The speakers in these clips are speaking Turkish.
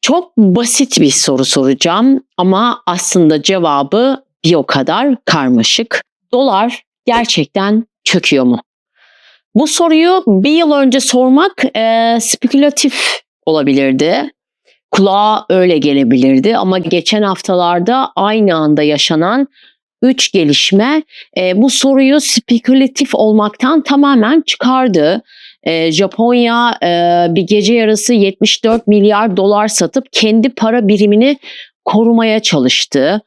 Çok basit bir soru soracağım ama aslında cevabı bir o kadar karmaşık. Dolar gerçekten çöküyor mu? Bu soruyu bir yıl önce sormak spekülatif olabilirdi. Kulağa öyle gelebilirdi ama geçen haftalarda aynı anda yaşanan 3 gelişme bu soruyu spekülatif olmaktan tamamen çıkardı. Japonya bir gece yarısı 74 milyar dolar satıp kendi para birimini korumaya çalıştı.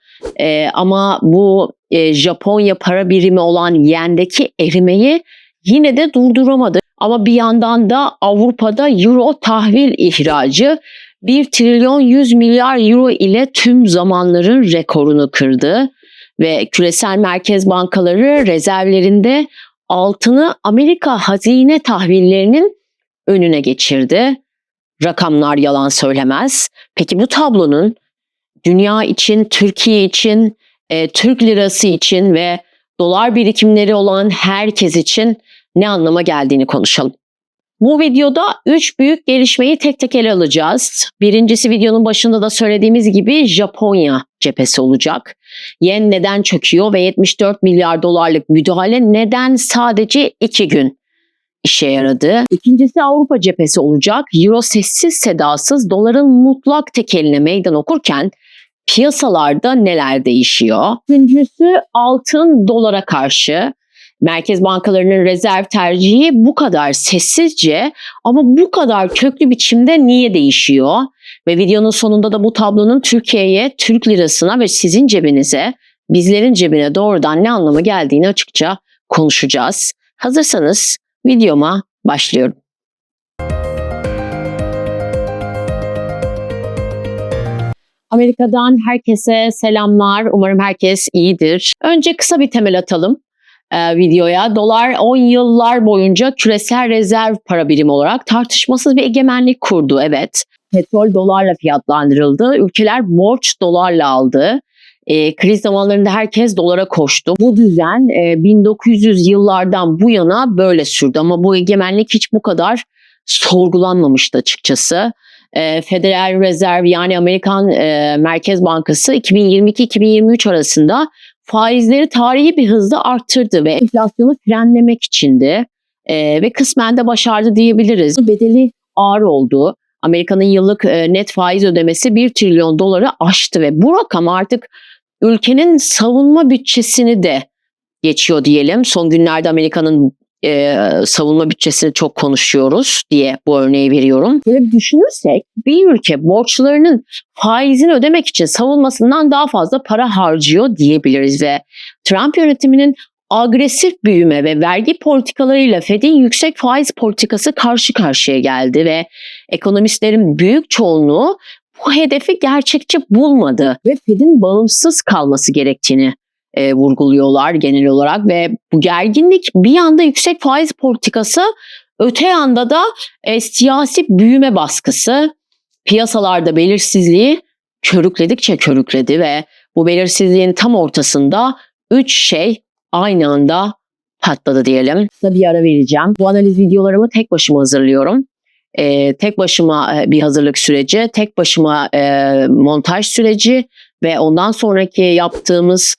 Ama bu Japonya para birimi olan yendeki erimeyi yine de durduramadı. Ama bir yandan da Avrupa'da euro tahvil ihracı 1 trilyon 100 milyar euro ile tüm zamanların rekorunu kırdı. Ve küresel merkez bankaları rezervlerinde altını Amerika hazine tahvillerinin önüne geçirdi. Rakamlar yalan söylemez. Peki bu tablonun dünya için, Türkiye için, Türk lirası için ve dolar birikimleri olan herkes için ne anlama geldiğini konuşalım. Bu videoda 3 büyük gelişmeyi tek tek ele alacağız. Birincisi videonun başında da söylediğimiz gibi Japonya cephesi olacak. Yen neden çöküyor ve 74 milyar dolarlık müdahale neden sadece 2 gün işe yaradı? İkincisi Avrupa cephesi olacak. Euro sessiz sedasız doların mutlak tekeline meydan okurken piyasalarda neler değişiyor? Üçüncüsü altın dolara karşı. Merkez bankalarının rezerv tercihi bu kadar sessizce ama bu kadar köklü biçimde niye değişiyor? Ve videonun sonunda da bu tablonun Türkiye'ye, Türk lirasına ve sizin cebinize, bizlerin cebine doğrudan ne anlama geldiğini açıkça konuşacağız. Hazırsanız videoma başlıyorum. Amerika'dan herkese selamlar. Umarım herkes iyidir. Önce kısa bir temel atalım videoya. Dolar 10 yıllar boyunca küresel rezerv para birimi olarak tartışmasız bir egemenlik kurdu. Evet, petrol dolarla fiyatlandırıldı. Ülkeler borç dolarla aldı. Kriz zamanlarında herkes dolara koştu. Bu düzen 1900 yıllardan bu yana böyle sürdü ama bu egemenlik hiç bu kadar sorgulanmamıştı açıkçası. Federal Reserve yani Amerikan Merkez Bankası 2022-2023 arasında faizleri tarihi bir hızla arttırdı ve enflasyonu frenlemek içindi ve kısmen de başardı diyebiliriz. Bedeli ağır oldu. Amerika'nın yıllık net faiz ödemesi 1 trilyon doları aştı ve bu rakam artık ülkenin savunma bütçesini de geçiyor diyelim. Son günlerde Amerika'nın savunma bütçesini çok konuşuyoruz diye bu örneği veriyorum. Böyle düşünürsek bir ülke borçlarının faizini ödemek için savunmasından daha fazla para harcıyor diyebiliriz ve Trump yönetiminin agresif büyüme ve vergi politikalarıyla Fed'in yüksek faiz politikası karşı karşıya geldi ve ekonomistlerin büyük çoğunluğu bu hedefi gerçekçi bulmadı ve Fed'in bağımsız kalması gerektiğini vurguluyorlar genel olarak ve bu gerginlik bir yanda yüksek faiz politikası, öte yanda da siyasi büyüme baskısı piyasalarda belirsizliği körükledikçe körükledi ve bu belirsizliğin tam ortasında 3 şey aynı anda patladı diyelim. Kısa bir ara vereceğim. Bu analiz videolarımı tek başıma hazırlıyorum. Tek başıma bir hazırlık süreci, tek başıma montaj süreci ve ondan sonraki yaptığımız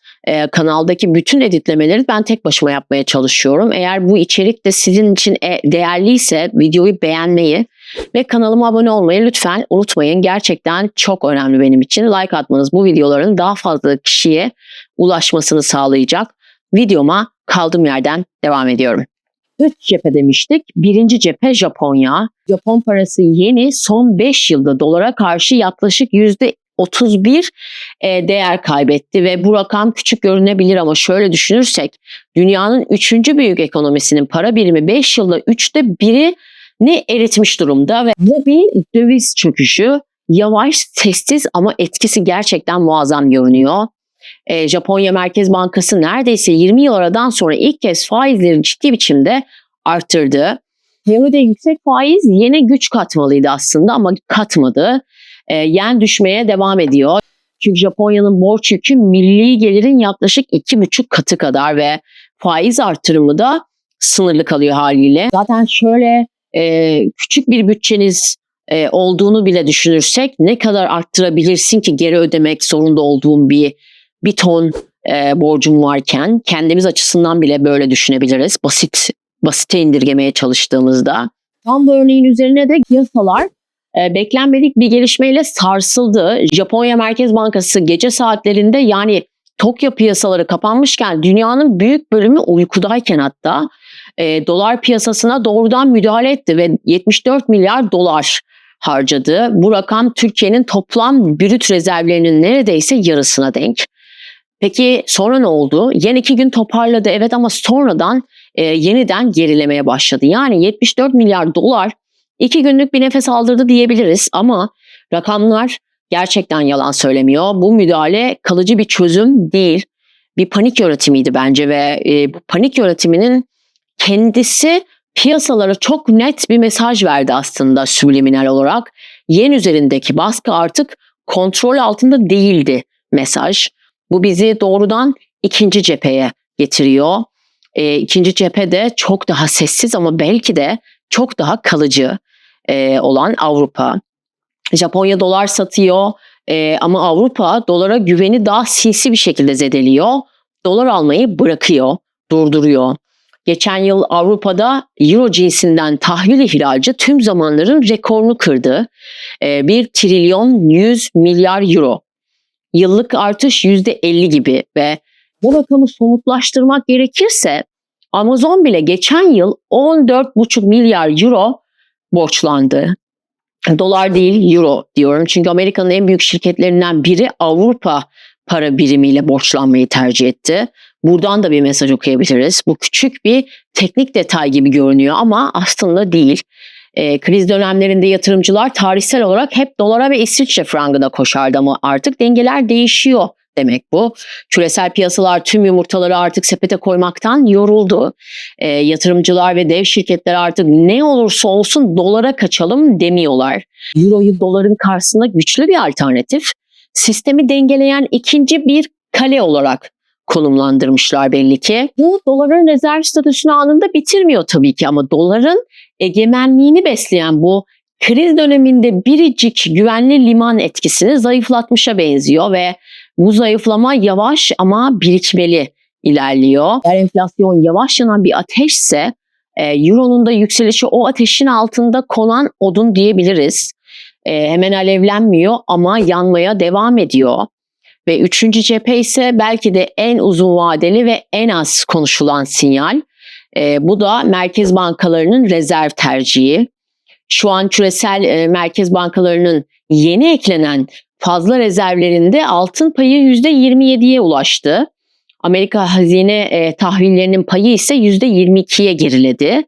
kanaldaki bütün editlemeleri ben tek başıma yapmaya çalışıyorum. Eğer bu içerik de sizin için değerliyse videoyu beğenmeyi ve kanalıma abone olmayı lütfen unutmayın. Gerçekten çok önemli benim için. Like atmanız bu videoların daha fazla kişiye ulaşmasını sağlayacak. Videoma kaldığım yerden devam ediyorum. 3 cephe demiştik. Birinci cephe Japonya. Japon parası yeni son 5 yılda dolara karşı yaklaşık %31 değer kaybetti ve bu rakam küçük görünebilir ama şöyle düşünürsek dünyanın 3. büyük ekonomisinin para birimi 5 yılda 3'te 1'ini eritmiş durumda ve bu bir döviz çöküşü. Yavaş, sessiz ama etkisi gerçekten muazzam görünüyor. Japonya Merkez Bankası neredeyse 20 yıl aradan sonra ilk kez faizleri ciddi biçimde arttırdı. Teoride yüksek faiz yine güç katmalıydı aslında ama katmadı. Yen düşmeye devam ediyor. Çünkü Japonya'nın borç yükü milli gelirin yaklaşık 2,5 katı kadar ve faiz artırımı da sınırlı kalıyor haliyle. Zaten şöyle küçük bir bütçeniz olduğunu bile düşünürsek ne kadar arttırabilirsin ki geri ödemek zorunda olduğun bir ton borcum varken kendimiz açısından bile böyle düşünebiliriz. Basite indirgemeye çalıştığımızda. Tam bu örneğin üzerine de piyasalar beklenmedik bir gelişmeyle sarsıldı. Japonya Merkez Bankası gece saatlerinde yani Tokyo piyasaları kapanmışken dünyanın büyük bölümü uykudayken hatta dolar piyasasına doğrudan müdahale etti ve 74 milyar dolar harcadı. Bu rakam Türkiye'nin toplam brüt rezervlerinin neredeyse yarısına denk. Peki sonra ne oldu? Yen 2 gün toparladı evet ama sonradan yeniden gerilemeye başladı. Yani 74 milyar dolar 2 günlük bir nefes aldırdı diyebiliriz ama rakamlar gerçekten yalan söylemiyor. Bu müdahale kalıcı bir çözüm değil. Bir panik yönetimiydi bence ve bu panik yönetiminin kendisi piyasalara çok net bir mesaj verdi aslında subliminal olarak. Yen üzerindeki baskı artık kontrol altında değildi mesaj. Bu bizi doğrudan ikinci cepheye getiriyor. İkinci cephede çok daha sessiz ama belki de çok daha kalıcı olan Avrupa. Japonya dolar satıyor ama Avrupa dolara güveni daha sinsi bir şekilde zedeliyor. Dolar almayı bırakıyor, durduruyor. Geçen yıl Avrupa'da Euro cinsinden tahvil ihracı tüm zamanların rekorunu kırdı. 1 trilyon 100 milyar euro. Yıllık artış %50 gibi ve bu rakamı somutlaştırmak gerekirse Amazon bile geçen yıl 14,5 milyar euro borçlandı. Dolar değil euro diyorum çünkü Amerika'nın en büyük şirketlerinden biri Avrupa para birimiyle borçlanmayı tercih etti. Buradan da bir mesaj okuyabiliriz. Bu küçük bir teknik detay gibi görünüyor ama aslında değil. Kriz dönemlerinde yatırımcılar tarihsel olarak hep dolara ve İsviçre frangına koşardı ama artık dengeler değişiyor demek bu. Küresel piyasalar tüm yumurtaları artık sepete koymaktan yoruldu. Yatırımcılar ve dev şirketler artık ne olursa olsun dolara kaçalım demiyorlar. Euro'yu doların karşısında güçlü bir alternatif, sistemi dengeleyen ikinci bir kale olarak konumlandırmışlar belli ki. Bu doların rezerv statüsünü anında bitirmiyor tabii ki ama doların egemenliğini besleyen bu kriz döneminde biricik güvenli liman etkisini zayıflatmışa benziyor ve bu zayıflama yavaş ama birikmeli ilerliyor. Eğer enflasyon yavaş yanan bir ateşse Euro'nun da yükselişi o ateşin altında konan odun diyebiliriz. Hemen alevlenmiyor ama yanmaya devam ediyor. Ve üçüncü cephe ise belki de en uzun vadeli ve en az konuşulan sinyal. Bu da merkez bankalarının rezerv tercihi. Şu an küresel merkez bankalarının yeni eklenen fazla rezervlerinde altın payı %27'ye ulaştı. Amerika hazine tahvillerinin payı ise %22'ye geriledi.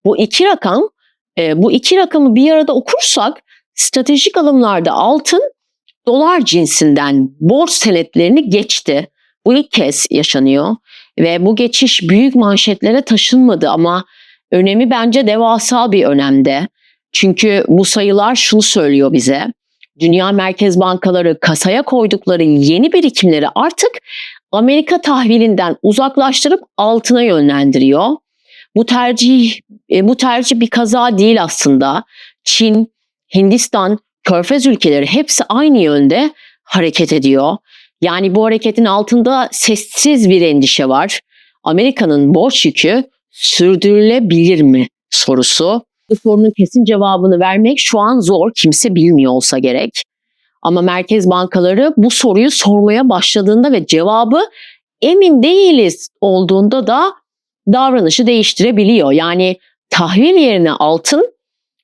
Bu iki rakamı bir arada okursak stratejik alımlarda altın dolar cinsinden borç senetlerini geçti. Bu ilk kez yaşanıyor ve bu geçiş büyük manşetlere taşınmadı ama önemi bence devasa bir önemde. Çünkü bu sayılar şunu söylüyor bize. Dünya merkez bankaları kasaya koydukları yeni birikimleri artık Amerika tahvilinden uzaklaştırıp altına yönlendiriyor. Bu tercih bir kaza değil aslında. Çin, Hindistan, Körfez ülkeleri hepsi aynı yönde hareket ediyor. Yani bu hareketin altında sessiz bir endişe var. Amerika'nın borç yükü sürdürülebilir mi sorusu. Bu sorunun kesin cevabını vermek şu an zor, kimse bilmiyor olsa gerek. Ama merkez bankaları bu soruyu sormaya başladığında ve cevabı emin değiliz olduğunda da davranışı değiştirebiliyor. Yani tahvil yerine altın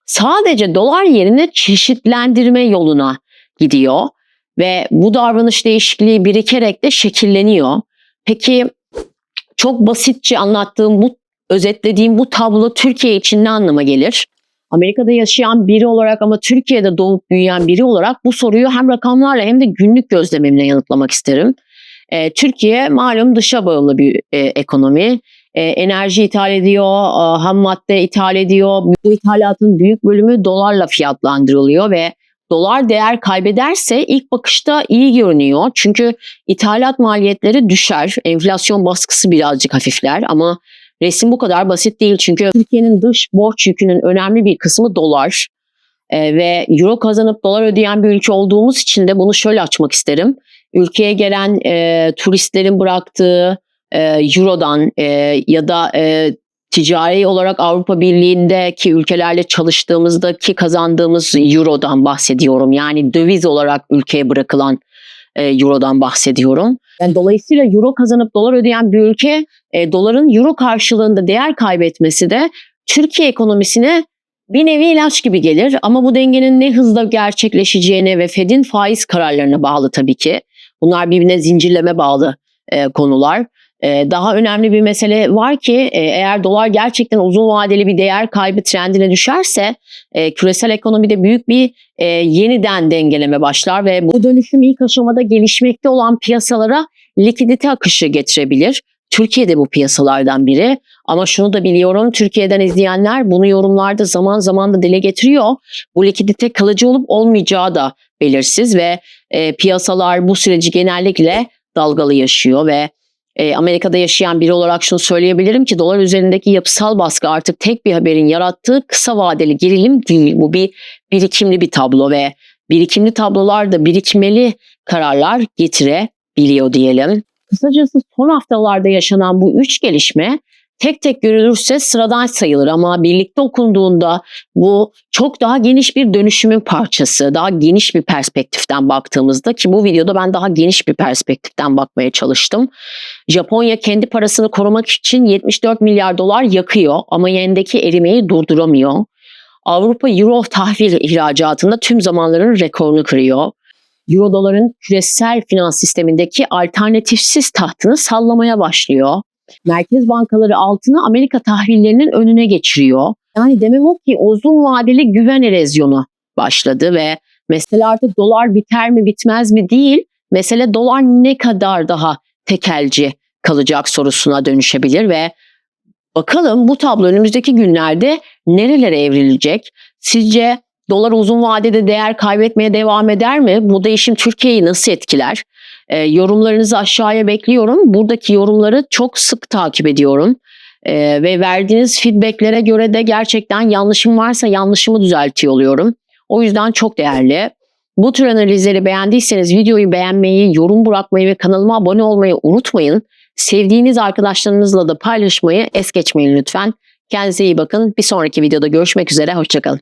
sadece dolar yerine çeşitlendirme yoluna gidiyor ve bu davranış değişikliği birikerek de şekilleniyor. Peki çok basitçe özetlediğim bu tablo Türkiye için ne anlama gelir? Amerika'da yaşayan biri olarak ama Türkiye'de doğup büyüyen biri olarak bu soruyu hem rakamlarla hem de günlük gözlemimle yanıtlamak isterim. Türkiye malum dışa bağımlı bir ekonomi. Enerji ithal ediyor, ham madde ithal ediyor. Bu ithalatın büyük bölümü dolarla fiyatlandırılıyor ve dolar değer kaybederse ilk bakışta iyi görünüyor. Çünkü ithalat maliyetleri düşer, enflasyon baskısı birazcık hafifler ama resim bu kadar basit değil. Çünkü Türkiye'nin dış borç yükünün önemli bir kısmı dolar. ve euro kazanıp dolar ödeyen bir ülke olduğumuz için de bunu şöyle açmak isterim. Ülkeye gelen turistlerin bıraktığı eurodan ya da ticari olarak Avrupa Birliği'ndeki ülkelerle çalıştığımızdaki kazandığımız eurodan bahsediyorum. Yani döviz olarak ülkeye bırakılan eurodan bahsediyorum. Yani dolayısıyla euro kazanıp dolar ödeyen bir ülke doların euro karşılığında değer kaybetmesi de Türkiye ekonomisine bir nevi ilaç gibi gelir. Ama bu dengenin ne hızla gerçekleşeceğine ve Fed'in faiz kararlarına bağlı tabii ki. Bunlar birbirine zincirleme bağlı konular. Daha önemli bir mesele var ki eğer dolar gerçekten uzun vadeli bir değer kaybı trendine düşerse küresel ekonomide büyük bir yeniden dengeleme başlar ve bu dönüşüm ilk aşamada gelişmekte olan piyasalara likidite akışı getirebilir. Türkiye de bu piyasalardan biri ama şunu da biliyorum, Türkiye'den izleyenler bunu yorumlarda zaman zaman da dile getiriyor. Bu likidite kalıcı olup olmayacağı da belirsiz ve piyasalar bu süreci genellikle dalgalı yaşıyor ve Amerika'da yaşayan biri olarak şunu söyleyebilirim ki dolar üzerindeki yapısal baskı artık tek bir haberin yarattığı kısa vadeli gerilim değil. Bu bir birikimli bir tablo ve birikimli tablolar da birikmeli kararlar getirebiliyor diyelim. Kısacası son haftalarda yaşanan bu üç gelişme tek tek görülürse sıradan sayılır ama birlikte okunduğunda bu çok daha geniş bir dönüşümün parçası. Daha geniş bir perspektiften baktığımızda, ki bu videoda ben daha geniş bir perspektiften bakmaya çalıştım. Japonya kendi parasını korumak için 74 milyar dolar yakıyor ama yendeki erimeyi durduramıyor. Avrupa euro tahvil ihracatında tüm zamanların rekorunu kırıyor. Euro doların küresel finans sistemindeki alternatifsiz tahtını sallamaya başlıyor. Merkez bankaları altını Amerika tahvillerinin önüne geçiriyor. Yani demem o ki uzun vadeli güven erozyonu başladı ve mesele artık dolar biter mi bitmez mi değil, mesele dolar ne kadar daha tekelci kalacak sorusuna dönüşebilir ve bakalım bu tablo önümüzdeki günlerde nerelere evrilecek? Sizce dolar uzun vadede değer kaybetmeye devam eder mi? Bu değişim Türkiye'yi nasıl etkiler? Yorumlarınızı aşağıya bekliyorum. Buradaki yorumları çok sık takip ediyorum. Ve verdiğiniz feedbacklere göre de gerçekten yanlışım varsa yanlışımı düzeltiyor oluyorum. O yüzden çok değerli. Bu tür analizleri beğendiyseniz videoyu beğenmeyi, yorum bırakmayı ve kanalıma abone olmayı unutmayın. Sevdiğiniz arkadaşlarınızla da paylaşmayı es geçmeyin lütfen. Kendinize iyi bakın. Bir sonraki videoda görüşmek üzere. Hoşça kalın.